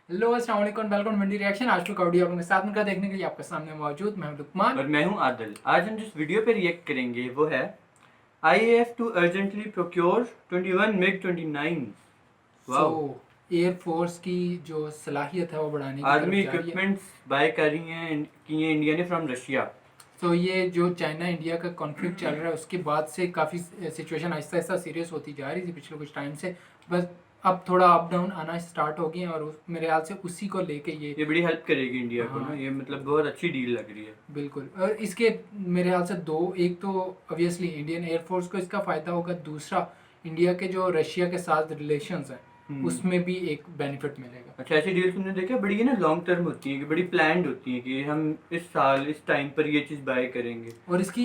Hello अस्सलाम वालेकुम, welcome मंडी reaction. आज का वीडियो अपने साथ में देखने के लिए आपके सामने मौजूद मैं हूं लुकमान और मैं हूं आदिल। आज हम जिस वीडियो पे रिएक्ट करेंगे वो है IAF to urgently procure 21 MiG 29। So wow. Air force की जो सलाहियत है वो बढ़ाने की आर्मी तरफ जा रही है। इक्विपमेंट्स बाय कर रही हैं कि ये इंडिया ने फ्रॉम रशिया। तो ये जो चाइना इंडिया का कॉन्फ्लिक्ट चल रहा है उसके बाद से काफ़ी सिचुएशन आहिस्ता आहिस्ता सीरियस होती जा रही थी पिछले कुछ टाइम से। बस अब थोड़ा अप डाउन आना स्टार्ट हो गए हैं और मेरे ख्याल से उसी को लेके ये बड़ी हेल्प करेगी इंडिया को ना, हाँ। ये मतलब बहुत अच्छी डील लग रही है। बिल्कुल। और इसके मेरे ख्याल से दो, एक तो ऑब्वियसली इंडियन एयरफोर्स को इसका फ़ायदा होगा, दूसरा इंडिया के जो रशिया के साथ रिलेशंस हैं उसमें भी एक बेनिफिट मिलेगा। अच्छा, ऐसी डील तुमने देखा बड़ी ना लॉन्ग टर्म होती है, कि बड़ी प्लान्ड होती है कि हम इस साल इस टाइम पर ये चीज़ बाय करेंगे।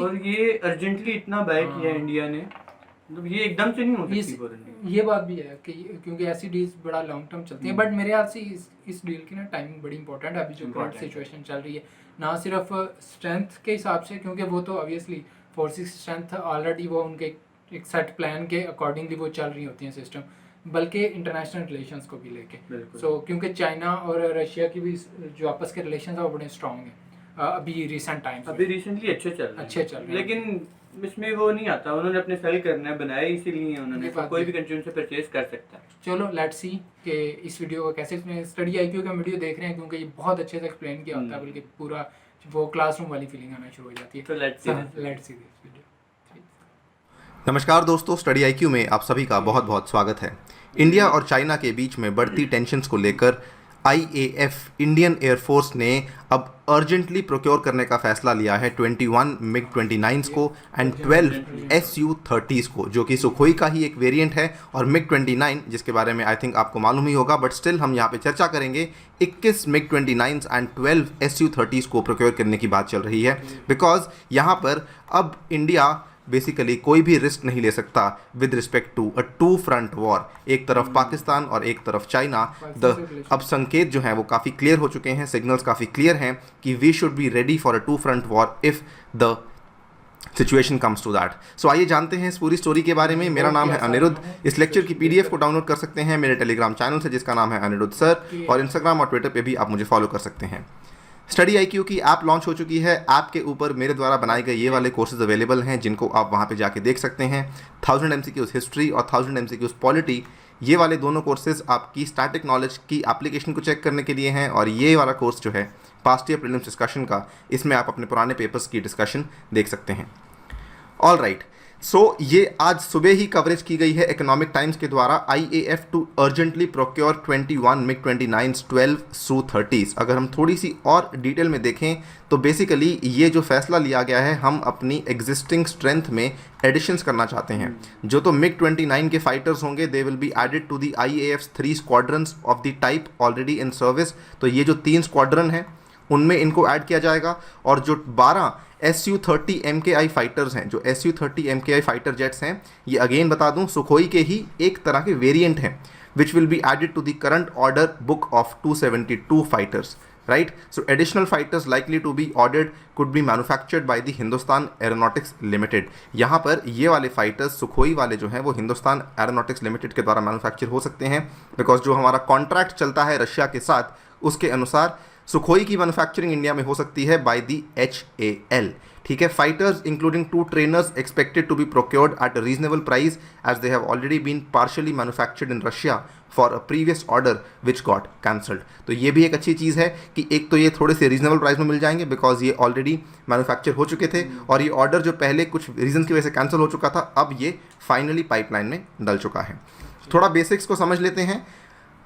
और ये अर्जेंटली इतना बाय किया इंडिया ने, मतलब ये एकदम से नहीं हो सकती। ये बात भी है कि क्योंकि ऐसी डील्स बड़ा लॉन्ग टर्म चलती हैं। बट मेरे ख्याल से इस डील की ना टाइमिंग बड़ी इंपॉर्टेंट है अभी जो करंट सिचुएशन चल रही है, ना सिर्फ स्ट्रेंथ के हिसाब से, क्योंकि वो तो ऑब्वियसली फोर्सेस स्ट्रेंथ ऑलरेडी वो उनके एक सेट प्लान के अकॉर्डिंगली वो चल रही होती हैं सिस्टम, बल्कि इंटरनेशनल रिलेशंस को भी लेके। सो क्योंकि चाइना और रशिया की भी जो आपस के रिलेशन है वो बड़े स्ट्रॉन्ग हैं अभी रिसेंट टाइम्स में। अभी रिसेंटली अच्छे चल रहे हैं, लेकिन इसमें वो नहीं आता, उन्होंने अपने सेल करना है, बनाया इसीलिए उन्होंने, तो कोई भी कंट्री उनसे परचेज कर सकता है। चलो लेट्स सी कि इस वीडियो को कैसे स्टडी IQ का वीडियो देख रहे हैं, क्योंकि ये बहुत अच्छे से एक्सप्लेन किया होता है, बल्कि पूरा वो क्लासरूम वाली फीलिंग आना शुरू हो जाती है। तो लेट्स सी दिस वीडियो। नमस्कार दोस्तों, स्टडी IQ में आप सभी का बहुत बहुत स्वागत है। इंडिया और चाइना के बीच में बढ़ती टेंशन्स को लेकर IAF इंडियन एयरफोर्स ने अब अर्जेंटली प्रोक्योर करने का फैसला लिया है 21 मिग 29 को एंड 12 Su-30s को, जो कि सुखोई का ही एक वेरिएंट है, और मिग 29 जिसके बारे में आई थिंक आपको मालूम ही होगा, बट स्टिल हम यहाँ पे चर्चा करेंगे। 21 मिग 29 एंड 12 Su-30s को प्रोक्योर करने की बात चल रही है, बिकॉज यहाँ पर अब इंडिया बेसिकली कोई भी रिस्क नहीं ले सकता with respect to a two front war. एक तरफ पाकिस्तान और एक तरफ चाइना। अब संकेत जो हैं वो काफ़ी क्लियर हो चुके हैं, सिग्नल्स काफ़ी क्लियर हैं कि we should be ready for a two front war if the situation comes to that. So आइए जानते हैं इस पूरी स्टोरी के बारे में। मेरा नाम है अनिरुद्ध। इस लेक्चर की PDF को डाउनलोड कर सकते हैं मेरे टेलीग्राम चैनल से, जिसका नाम है अनिरुद्ध सर, और इंस्टाग्राम और ट्विटर पे भी आप मुझे फॉलो कर सकते हैं। स्टडी IQ की ऐप लॉन्च हो चुकी है। ऐप के ऊपर मेरे द्वारा बनाए गए ये वाले कोर्सेज अवेलेबल हैं, जिनको आप वहाँ पे जाके देख सकते हैं। 1000 MCQs हिस्ट्री और 1000 MCQs पॉलिटी, ये वाले दोनों कोर्सेज आपकी स्टैटिक नॉलेज की एप्लीकेशन को चेक करने के लिए हैं, और ये वाला कोर्स जो है पास्ट ईयर प्रीलिम्स डिस्कशन का, इसमें आप अपने पुराने पेपर्स की डिस्कशन देख सकते हैं। ऑल राइट, सो ये आज सुबह ही कवरेज की गई है इकोनॉमिक टाइम्स के द्वारा। IAF to urgently procure 21 MiG 29 12 Su-30s। अगर हम थोड़ी सी और डिटेल में देखें तो बेसिकली ये जो फैसला लिया गया है, हम अपनी एग्जिस्टिंग स्ट्रेंथ में एडिशंस करना चाहते हैं। जो तो मिग 29 के फाइटर्स होंगे, they will be added to the IAF's 3 squadrons of the type already in service. तो ये जो 3 स्क्वाड्रन हैं उनमें इनको ऐड किया जाएगा, और जो 12 Su-30 MKI फाइटर्स हैं, जो Su-30 MKI फाइटर जेट्स हैं, ये अगेन बता दूं सुखोई के ही एक तरह के वेरिएंट हैं, which will be added to the current order book of 272 fighters, right. So additional fighters likely to be ordered could be manufactured by the Hindustan Aeronautics Limited. यहाँ पर ये वाले फाइटर्स सुखोई वाले जो हैं वो हिंदुस्तान एरोनॉटिक्स लिमिटेड के द्वारा मैन्युफैक्चर हो सकते हैं, बिकॉज जो हमारा कॉन्ट्रैक्ट चलता है रशिया के साथ, उसके अनुसार सुखोई की मैन्युफैक्चरिंग इंडिया में हो सकती है बाय दी HAL। ठीक है। Fighters including 2 trainers expected to be procured at a reasonable price as they have already been partially manufactured in Russia for a previous order which got cancelled. तो ये भी एक अच्छी चीज़ है कि एक तो ये थोड़े से रीजनेबल प्राइस में मिल जाएंगे, बिकॉज ये ऑलरेडी मैन्युफैक्चर हो चुके थे, और ये ऑर्डर जो पहले कुछ रीजन की वजह से कैंसिल हो चुका था, अब ये फाइनली पाइपलाइन में डल चुका है। थोड़ा बेसिक्स को समझ लेते हैं।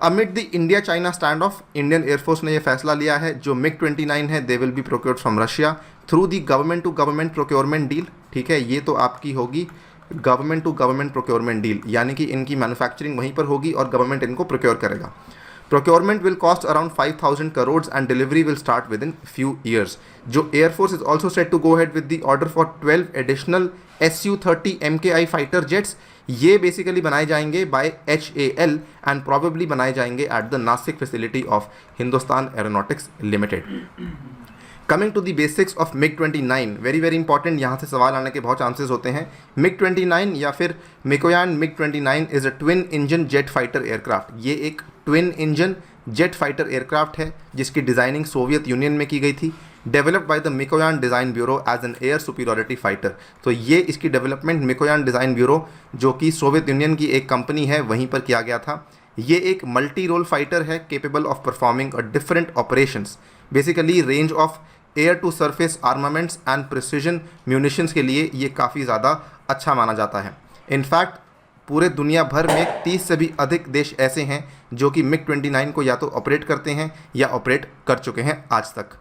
Amid the India China standoff, Indian air force ने यह फैसला लिया है जो मिग 29 है, they will be procured from Russia through the government to government procurement deal. ठीक है, ये तो आपकी होगी government to government procurement deal, यानी कि इनकी मैन्युफैक्चरिंग वहीं पर होगी और गवर्नमेंट इनको प्रोक्योर करेगा। Procurement will cost around 5000 crore and delivery will start within few years. जो air force is also set to go head with the order for 12 additional Su-30 MKI fighter jets. ये basically बनाए जाएंगे by HAL and probably बनाए जाएंगे at the Nashik facility of Hindustan Aeronautics Limited. Coming to the basics of MiG 29, very very important, यहाँ से सवाल आने के बहुत चांसेस होते हैं। मिग 29 या फिर Mikoyan MiG 29 is a twin engine jet fighter aircraft. ये एक twin engine jet fighter aircraft है जिसकी डिज़ाइनिंग सोवियत यूनियन में की गई थी, developed by the Mikoyan design bureau as an air superiority fighter. तो ये इसकी डेवलपमेंट मिकोयान डिज़ाइन ब्यूरो जो कि सोवियत यूनियन की एक कंपनी है वहीं पर किया गया था। ये एक मल्टी रोल फाइटर है capable of performing a different operations, basically range of air to surface armaments and precision munitions के लिए ये काफ़ी ज़्यादा अच्छा माना जाता है। इनफैक्ट पूरे दुनिया भर में 30 से भी अधिक देश ऐसे हैं जो कि MiG-29 को या तो ऑपरेट करते हैं या ऑपरेट कर चुके हैं आज तक।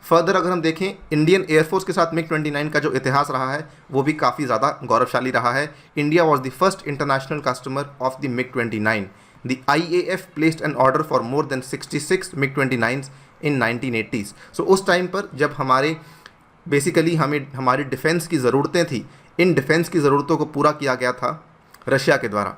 फर्दर अगर हम देखें इंडियन एयरफोर्स के साथ MiG-29 का जो इतिहास रहा है वो भी काफ़ी ज़्यादा गौरवशाली रहा है। India was the first international customer of the MiG-29। The IAF placed an order for more than 66 MiG-29s in 1980s। So उस टाइम पर जब बेसिकली हमें हमारी डिफेंस की ज़रूरतें थी, इन डिफेंस की ज़रूरतों को पूरा किया गया था रशिया के द्वारा।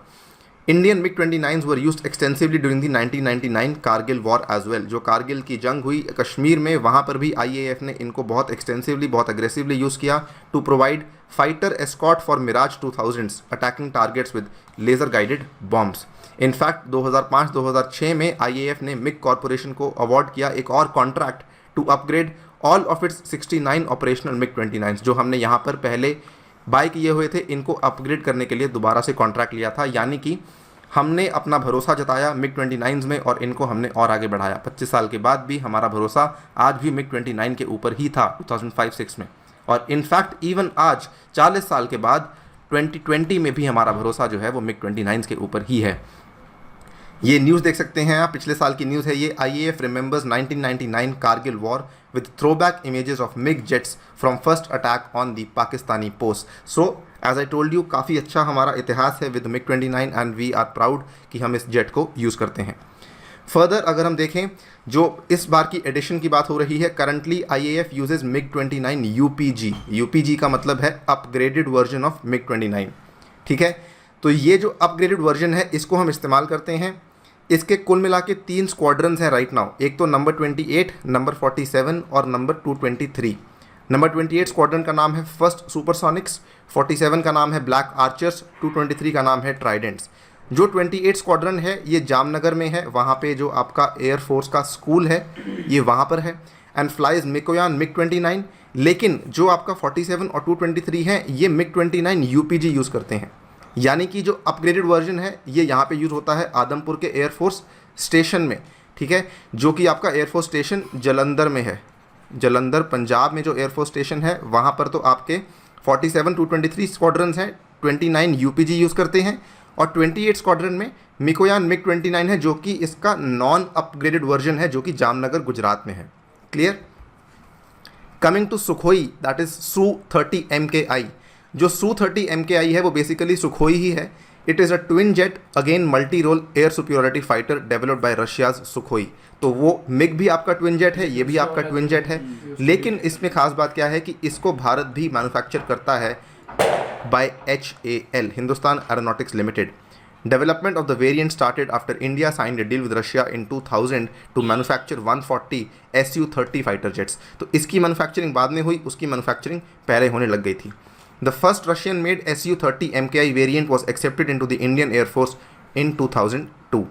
Indian MiG-29s were used extensively during the 1999 Kargil war as well. जो कारगिल की जंग हुई कश्मीर में, वहाँ पर भी IAF ने इनको बहुत एक्सटेंसिवली, बहुत अग्रेसिवली यूज़ किया to provide fighter escort for Mirage 2000s attacking targets with laser guided bombs. In fact 2005-2006 में IAF ने MiG कॉरपोरेशन को अवार्ड किया एक और contract to upgrade all of its 69 operational MiG-29s जो हमने यहाँ पर पहले बाय किए हुए थे, इनको अपग्रेड करने के लिए दोबारा से कॉन्ट्रैक्ट लिया था। यानी कि हमने अपना भरोसा जताया MiG-29s में और इनको हमने और आगे बढ़ाया। 25 साल के बाद भी हमारा भरोसा आज भी MiG-29 के ऊपर ही था 2005-06 में, और इनफैक्ट इवन आज 40 साल के बाद 2020 में भी हमारा भरोसा जो है वो MiG-29 के ऊपर ही है। ये न्यूज़ देख सकते हैं आप, पिछले साल की न्यूज़ है ये। IAF remembers 1999 Kargil war with throwback images of MiG jets from first attack on the Pakistani post. So as I told you, काफ़ी अच्छा हमारा इतिहास है with MiG-29 and we are proud कि हम इस जेट को यूज़ करते हैं। फर्दर अगर हम देखें जो इस बार की एडिशन की बात हो रही है, currently IAF uses MiG-29 UPG। UPG का मतलब है अपग्रेडेड वर्जन ऑफ MiG-29, ठीक है। तो ये जो अपग्रेडेड वर्जन है इसको हम इस्तेमाल करते हैं। इसके कुल मिला के 3 स्क्वाड्रंस हैं राइट नाउ, एक तो नंबर 28, नंबर 47 और नंबर 223। नंबर 28 स्क्वाड्रन का नाम है फर्स्ट सुपरसोनिक्स, 47 का नाम है ब्लैक आर्चर्स, 223 का नाम है ट्राइडेंट्स। जो 28 स्क्वाड्रन है ये जामनगर में है, वहाँ पे जो आपका एयरफोर्स का स्कूल है ये वहाँ पर है, एंड फ्लाइज मिकोयान MiG-29। लेकिन जो आपका 47 और 223 है ये MiG-29 UPG यूज़ करते हैं। यानी कि जो अपग्रेडेड वर्जन है ये यहाँ पे यूज़ होता है आदमपुर के एयरफोर्स स्टेशन में, ठीक है, जो कि आपका एयरफोर्स स्टेशन जलंधर में है। जलंधर पंजाब में जो एयरफोर्स स्टेशन है वहाँ पर तो आपके 47 223 स्क्वाड्रंस हैं, 29 UPG यूज़ करते हैं, और 28 स्क्वाड्रन में मिकोयान MiG-29 है जो कि इसका नॉन अपग्रेडेड वर्जन है जो कि जामनगर गुजरात में है। Clear. Coming to Sukhoi, that is Su-30 MKI। जो Su-30 MKI है वो बेसिकली सुखोई ही है। It is a twin jet again multi role air superiority fighter developed by Russia's Sukhoi. तो वो MiG भी आपका ट्विन जेट है, ये भी आपका ट्विन जेट है, लेकिन इसमें खास बात क्या है कि इसको भारत भी मैन्युफैक्चर करता है by HAL, Hindustan Aeronautics Limited. Development of the variant started after India signed a deal with Russia in 2000 to manufacture 140 Su-30 fighter jets। तो इसकी मैन्युफैक्चरिंग बाद में हुई, उसकी मैन्युफैक्चरिंग पहले होने लग गई थी। The first Russian-made Su-30 MKI variant was accepted into the Indian Air Force in 2002।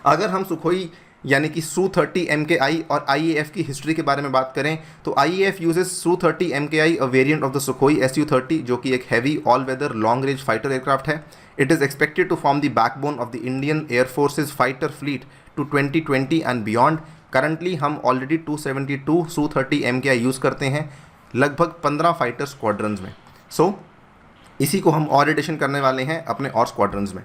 अगर हम सुखोई यानी कि Su-30 MKI और IAF की हिस्ट्री के बारे में बात करें तो IAF uses Su-30 MKI a variant of the Sukhoi Su-30 जो कि एक heavy all weather long range fighter aircraft है। It is expected to form the backbone of the Indian Air Force's fighter fleet to 2020 and beyond। Currently हम already 272 Su-30 MKI use करते हैं लगभग 15 fighter squadrons में। सो इसी को हम और एडिशन करने वाले हैं अपने और स्क्वाड्रंस में।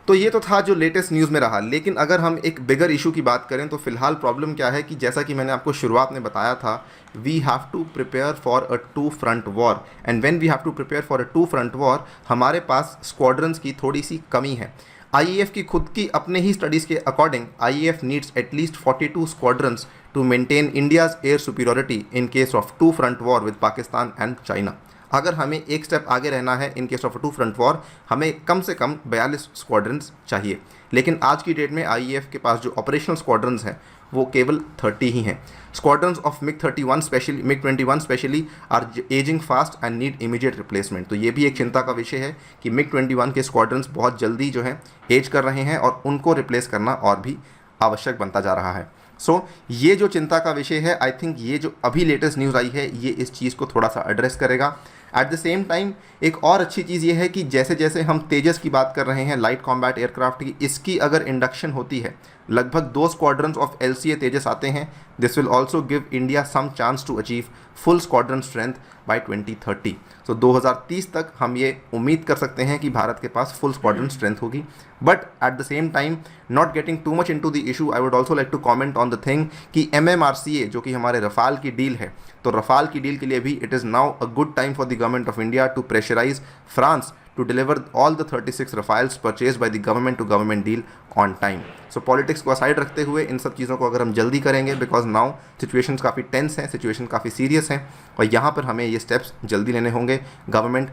तो ये तो था जो लेटेस्ट न्यूज़ में रहा, लेकिन अगर हम एक बिगर इशू की बात करें तो फिलहाल प्रॉब्लम क्या है कि जैसा कि मैंने आपको शुरुआत में बताया था, we have to prepare for a 2 front war, and when we have to prepare for a 2 front war हमारे पास स्क्वाड्रंस की थोड़ी सी कमी है। IAF की खुद की अपने ही स्टडीज़ के according IAF needs at least 42 squadrons to maintain India's air superiority in case of 2 front war with Pakistan and China. अगर हमें एक स्टेप आगे रहना है in case of 2 front war, हमें कम से कम 42 स्क्वाड्रंस चाहिए। लेकिन आज की डेट में IAF के पास जो ऑपरेशनल स्क्वाड्रंस हैं वो केवल 30 ही हैं। Squadrons of MiG-21 specially are ageing fast and need immediate replacement. तो ये भी एक चिंता का विषय है कि MiG-21 के स्क्वाड्रंस बहुत जल्दी जो है एज कर रहे हैं और उनको रिप्लेस करना और भी आवश्यक बनता जा रहा है। सो ये जो चिंता का विषय है, आई थिंक ये जो अभी लेटेस्ट न्यूज़ आई है ये इस चीज़ को थोड़ा सा एड्रेस करेगा। एट द सेम टाइम एक और अच्छी चीज़ ये है कि जैसे जैसे हम तेजस की बात कर रहे हैं, लाइट कॉम्बैट एयरक्राफ्ट की, इसकी अगर इंडक्शन होती है, लगभग 2 स्क्वाड्रंस ऑफ LCA तेजस आते हैं, this will also give India some chance to achieve full squadron strength by 2030। So 2030 तक हम ये उम्मीद कर सकते हैं कि भारत के पास फुल स्क्वाड्रन स्ट्रेंथ होगी। But at the same time, not getting too much into the issue, I would also like to comment on the thing कि MMRCA जो कि हमारे रफाल की डील है, तो रफाल की डील के लिए भी it is now a good time for the government of India to pressurise France to deliver all the 36 Rafales purchased by the government to government deal on time. So politics को aside रखते हुए इन सब चीज़ों को अगर हम जल्दी करेंगे, बिकॉज नाउ सिचुएशंस काफ़ी टेंस हैं, सिचुएशन काफ़ी सीरियस हैं, और यहाँ पर हमें ये स्टेप्स जल्दी लेने होंगे। गवर्नमेंट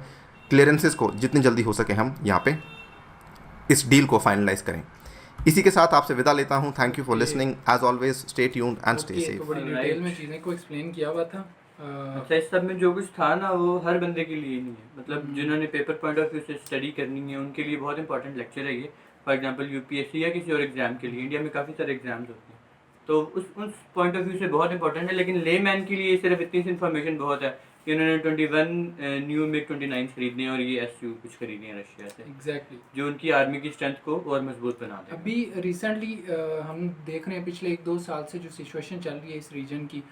क्लियरेंसेस को जितनी जल्दी हो सके हम यहाँ पे इस डील को फाइनलाइज करें। इसी के साथ आपसे विदा लेता हूँ। Thank you for listening. As always stay tuned and stay safe. बड़ी डिटेल में चीज़ें को एक्सप्लेन किया हुआ था। अच्छा, इस सब में जो कुछ था ना वो हर बंदे के लिए नहीं है, मतलब जिन्होंने पेपर पॉइंट ऑफ व्यू से स्टडी करनी है उनके लिए बहुत इंपॉर्टेंट लेक्चर है ये। फॉर एग्जांपल UPSC या किसी और एग्जाम के लिए, इंडिया में काफ़ी सारे एग्जाम्स होते हैं, तो उस पॉइंट ऑफ व्यू से बहुत इंपॉर्टेंट है। लेकिन ले मैन के लिए सिर्फ इतनी सी इन्फॉर्मेशन बहुत है कि उन्होंने 21 न्यू MiG-29 खरीदने हैं और ये SU कुछ खरीदने हैं रशिया से, एग्जैक्टली, जो उनकी आर्मी की स्ट्रेंथ को और मजबूत बना देगा। अभी रिसेंटली हम देख रहे हैं पिछले 1-2 साल से जो सिचुएशन चल रही है इस रीजन की,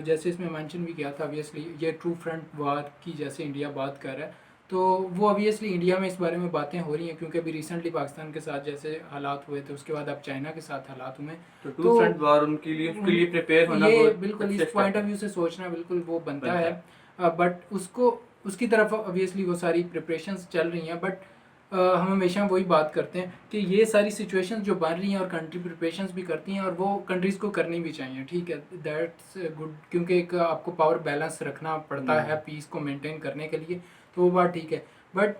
जैसे इसमें मेंशन भी किया था ऑब्वियसली ये ट्रू फ्रंट वार की जैसे इंडिया बात कर रहा है, तो वो ऑब्वियसली इंडिया में इस बारे में बातें हो रही हैं, क्योंकि अभी रिसेंटली पाकिस्तान के साथ जैसे हालात हुए थे, उसके बाद अब चाइना के साथ हालात हुए, तो ट्रू फ्रंट वार उनके लिए, उसके लिए प्रिपेयर होना ये बहुत बिल्कुल अच्छे इस पॉइंट ऑफ व्यू से सोचना बिल्कुल वो बनता है। बट उसकी तरफ ऑब्वियसली वो सारी प्रिपरेशंस चल रही हैं, बट हम हमेशा वही बात करते हैं कि ये सारी सिचुएशंस जो बन रही हैं और कंट्री प्रिपरेशंस भी करती हैं और वो कंट्रीज़ को करनी भी चाहिए, ठीक है, दैट्स गुड, क्योंकि एक आपको पावर बैलेंस रखना पड़ता है पीस को मेंटेन करने के लिए, तो वो बात ठीक है। बट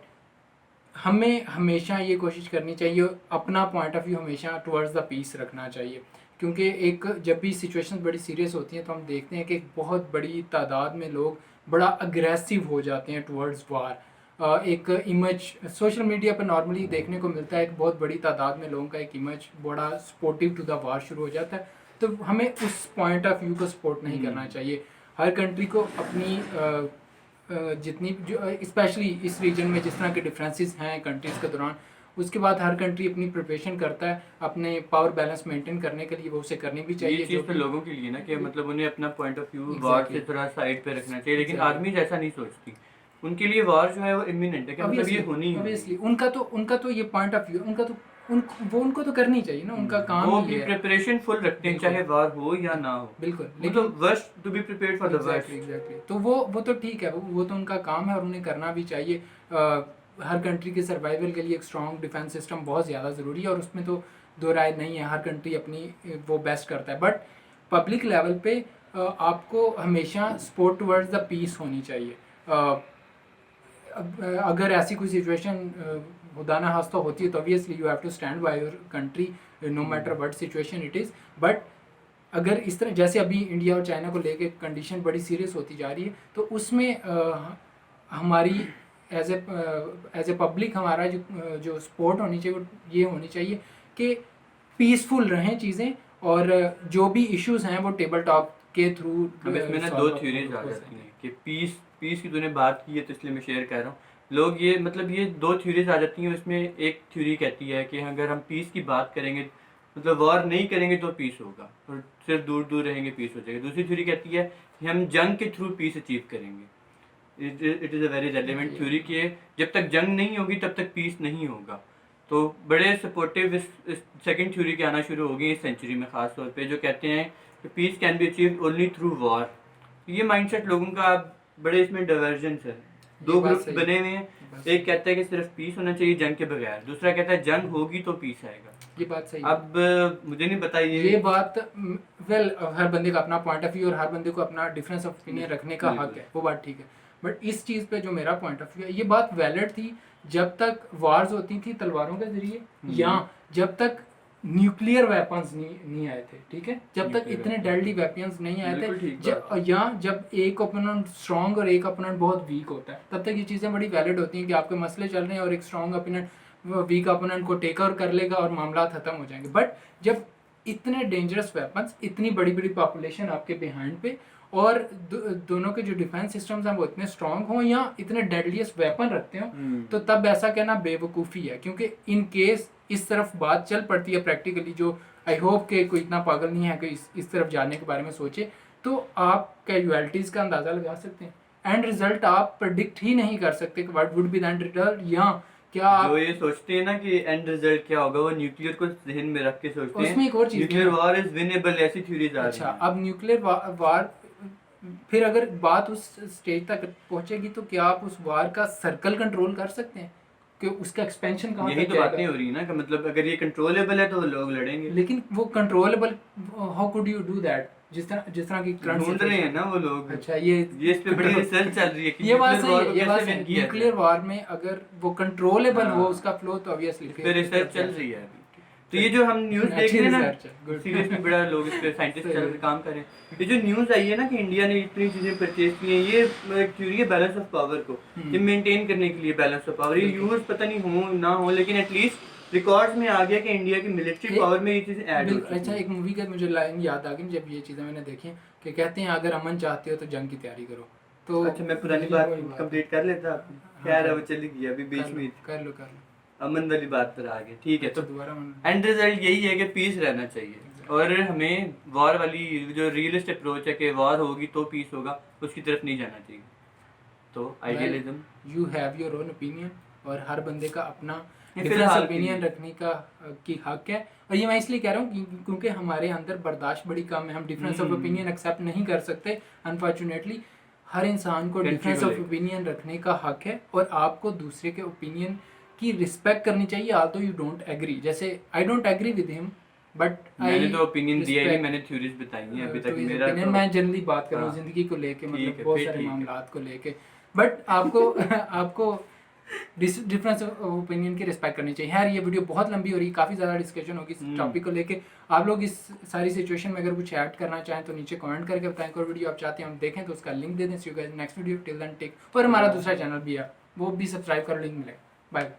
हमें हमेशा ये कोशिश करनी चाहिए, अपना पॉइंट ऑफ व्यू हमेशा टुवर्ड्स द पीस रखना चाहिए, क्योंकि एक जब भी सिचुएशंस बड़ी सीरियस होती हैं तो हम देखते हैं कि एक बहुत बड़ी तादाद में लोग बड़ा अग्रेसिव हो जाते हैं टुवर्ड्स वार। एक इमेज सोशल मीडिया पर नॉर्मली देखने को मिलता है, एक बहुत बड़ी तादाद में लोगों का एक इमेज बड़ा सपोर्टिव टू द वार शुरू हो जाता है, तो हमें उस पॉइंट ऑफ व्यू को सपोर्ट नहीं करना चाहिए। हर कंट्री को अपनी जितनी जो स्पेशली इस रीजन में जिस तरह के डिफरेंसेस हैं कंट्रीज़ के दौरान, उसके बाद हर कंट्री अपनी प्रिपरेशन करता है अपने पावर बैलेंस मेंटेन करने के लिए, वो उसे करनी भी चाहिए। ये चीज़ तो लोगों के लिए ना कि मतलब उन्हें अपना पॉइंट ऑफ व्यू वार से थोड़ा साइड पे रखना चाहिए, लेकिन आर्मी जैसा नहीं सोचती, उनके लिए वार जो है वो इमिनेंट है कि मतलब ये होनी है। ऑब्वियसली उनका तो ये पॉइंट ऑफ व्यू उनको तो करनी चाहिए ना, उनका काम वो ही है। प्रिपरेशन फुल रखते हैं चाहे वार हो या ना हो, बिल्कुल, लेकिन worst to be prepared for the worst. Exactly, तो वो तो ठीक है, वो तो उनका काम है और उन्हें करना भी चाहिए। हर कंट्री के सर्वाइवल के लिए एक स्ट्रॉन्ग डिफेंस सिस्टम बहुत ज़्यादा ज़रूरी है और उसमें तो दो राय नहीं है, हर कंट्री अपनी वो बेस्ट करता है। बट पब्लिक लेवल पे आपको हमेशा सपोर्ट टुवर्ड्स द पीस होनी चाहिए। अगर ऐसी कोई सिचुएशन खुदा ना खास्ता होती है तो obviously you have to stand by your country no matter what situation it is. But अगर इस तरह जैसे अभी इंडिया और चाइना को लेके कंडीशन बड़ी सीरियस होती जा रही है, तो उसमें हमारी एज ए पब्लिक हमारा जो सपोर्ट होनी चाहिए वो ये होनी चाहिए कि पीसफुल रहें चीज़ें, और जो भी इश्यूज हैं वो टेबल टॉप के थ्रू। अब इसमें ना दो थ्योरीज आ जाती हैं कि पीस की तूने बात की है तो इसलिए मैं शेयर कर रहा हूँ। लोग ये मतलब ये दो थ्योरीज आ जाती हैं, उसमें एक थ्योरी कहती है कि अगर हम पीस की बात करेंगे मतलब वॉर नहीं करेंगे तो पीस होगा और सिर्फ दूर दूर रहेंगे पीस हो जाएगा। दूसरी थ्योरी कहती है कि हम जंग के थ्रू पीस अचीव करेंगे। It is a very relevant theory कि जब तक जंग नहीं होगी तब तक पीस नहीं होगा। तो बड़े सपोर्टिव इस सेकंड थ्योरी के आना शुरू हो गई इस सेंचुरी में, ख़ास तौर पे जो कहते हैं कि piece can be achieved only through war. ये माइंडसेट लोगों का बड़े इसमें डाइवर्जेंस है, दो ग्रुप बने हुए हैं। एक कहता है कि सिर्फ पीस होना चाहिए जंग के बगैर, दूसरा कहता है जंग होगी तो पीस आएगा। ये बात सही अब मुझे नहीं पता ये बात वेल हर बंदे का अपना पॉइंट ऑफ व्यू और हर बंदे को अपना डिफरेंस ऑफ ओपिनियन रखने का हक है, वो बात ठीक है। बट इस चीज़ पे जो मेरा पॉइंट ऑफ व्यू है, ये बात वैलिड थी जब तक वार्स होती थी तलवारों के जरिए या जब तक न्यूक्लियर वेपन्स नहीं आए थे, ठीक है, जब तक इतने डेडली वेपन्स नहीं आए थे, या जब एक ओपोनेंट स्ट्रॉन्ग और एक ओपोनेंट बहुत वीक होता है, तब तक ये चीज़ें बड़ी वैलिड होती हैं कि आपके मसले चल रहे हैं और एक स्ट्रॉन्ग ओपोनेंट वीक ओपोनेंट को टेक ओवर कर लेगा और मामला ख़त्म हो जाएंगे। बट जब इतने डेंजरस वेपन्स, इतनी बड़ी बड़ी पॉपुलेशन आपके बिहाइंड पे, और दोनों के जो डिफेंस सिस्टम्स हैं वो इतने स्ट्रांग हों या इतने डेडलीस्ट वेपन रखते हो, तो तब ऐसा कहना बेवकूफ़ी है। क्योंकि इन केस इस तरफ बात चल पड़ती है प्रैक्टिकली, जो आई होप कि कोई इतना पागल नहीं है कि इस तरफ जाने के बारे में सोचे, तो आप कैजुअलिटीज़ का अंदाज़ा लगा सकते हैं। एंड रिजल्ट आप प्रेडिक्ट ही नहीं कर सकते कि what would be the end result, या क्या जो ये सोचते हैं ना कि एंड रिजल्ट क्या होगा, वो न्यूक्लियर को जहन में रख के सोचते हैं। उसमें एक और चीज़, न्यूक्लियर वॉर इज विनेबल, ऐसी थ्योरीज आ रही अच्छा, हैं। अब न्यूक्लियर वार, फिर अगर बात उस स्टेज तक पहुंचेगी तो क्या आप उस वार का सर्कल कंट्रोल कर सकते हैं कि उसका एक्सपेंशन कहाँ यही तक तो बातें जाएगा? हो रही है ना कि मतलब अगर ये कंट्रोलेबल है तो लोग लड़ेंगे। लेकिन वो controllable, how could you do that? जिस तरह की करंट ढूंढ रहे हैं ना वो लोग। अच्छा, ये इस पे बड़ी रिसर्च चल रही है कि ये बात न्यूक्लियर वॉर सही को है, ये बात कैसे सही win है। किया न्यूक्लियर जाए। वार में अगर वो कंट्रोलेबल हाँ। हो उसका फ्लो, तो ऑब्वियसली इस पे रिसर्च चल रही है अभी। तो ये जो हम न्यूज़ देख अच्छी रहे हैं ना, रिसर्च है, good। सीरियसली बड़ा लोग इस पे साइंटिस्ट सही चल है। के काम कर रहे हैं। ये जो न्यूज़ आई है ना कि इंडिया ने इतनी चीजें परचेज की हैं, ये एक थ्योरी है बैलेंस ऑफ पावर को, ये मेंटेन करने के लिए बैलेंस ऑफ पावर। ये यूज पता नहीं हो ना हो, लेकिन एटलीस्ट रिकॉर्ड्स में आ गया कि इंडिया की मिलिट्री पावर में ये चीजें ऐड हो चुकी हैं। अच्छा, एक मूवी का मुझे लाइन याद आ गई जब ये चीज़ें मैंने देखी कि कहते हैं अगर अमन चाहते हो तो जंग की तैयारी करो। तो अच्छा, मैं पुरानी ये बात वही बात है। कंप्लीट कर लेता आपने। हाँ, खैर कर अब चली गई, अभी बीच में कर लो अमन वाली बात पर आ गए। ठीक है, तो दोबारा एंड रिजल्ट यही है कि पीस रहना चाहिए, और हमें वॉर वाली जो रियलिस्ट अप्रोच है कि वॉर होगी तो पीस होगा, उसकी तरफ नहीं जाना चाहिए। तो idealism, you have your own opinion, और हर बंदे का अपना ये डिफरेंस फिलहाल ओपिनियन रखने का की हक है। और ये मैं इसलिए कह रहा हूँ क्योंकि हमारे अंदर बर्दाश्त बड़ी कम है, हम डिफरेंस ऑफ ओपिनियन एक्सेप्ट नहीं कर सकते अनफॉर्चुनेटली। हर इंसान को डिफरेंस ऑफ ओपिनियन रखने का हक है, और आपको दूसरे के ओपिनियन की रिस्पेक्ट करनी चाहिए, आल्दो यू डोंट एग्री। जैसे I don't agree with him, but मैंने तो ओपिनियन दिया ही नहीं, मैंने थ्योरीज बताई हैं अभी तक। मेरा ओपिनियन मैं जनरली बात कर रहा हूँ जिंदगी को लेके, मतलब बहुत सारे मामलात को लेके, बट आपको आपको डिफरेंस ओपिनियन की रिस्पेक्ट करनी चाहिए। यार ये वीडियो बहुत लंबी हो रही है, काफ़ी ज़्यादा डिस्कशन होगी इस टॉपिक को लेके। आप लोग इस सारी सिचुएशन में अगर कुछ ऐड करना चाहें तो नीचे कमेंट करके बताएं। कोई वीडियो आप चाहते हैं हम देखें तो उसका लिंक दे दें। See you guys next video, till then take. और हमारा दूसरा चैनल भी है, वो भी सब्सक्राइब करो, लिंक मिलेगा। बाय।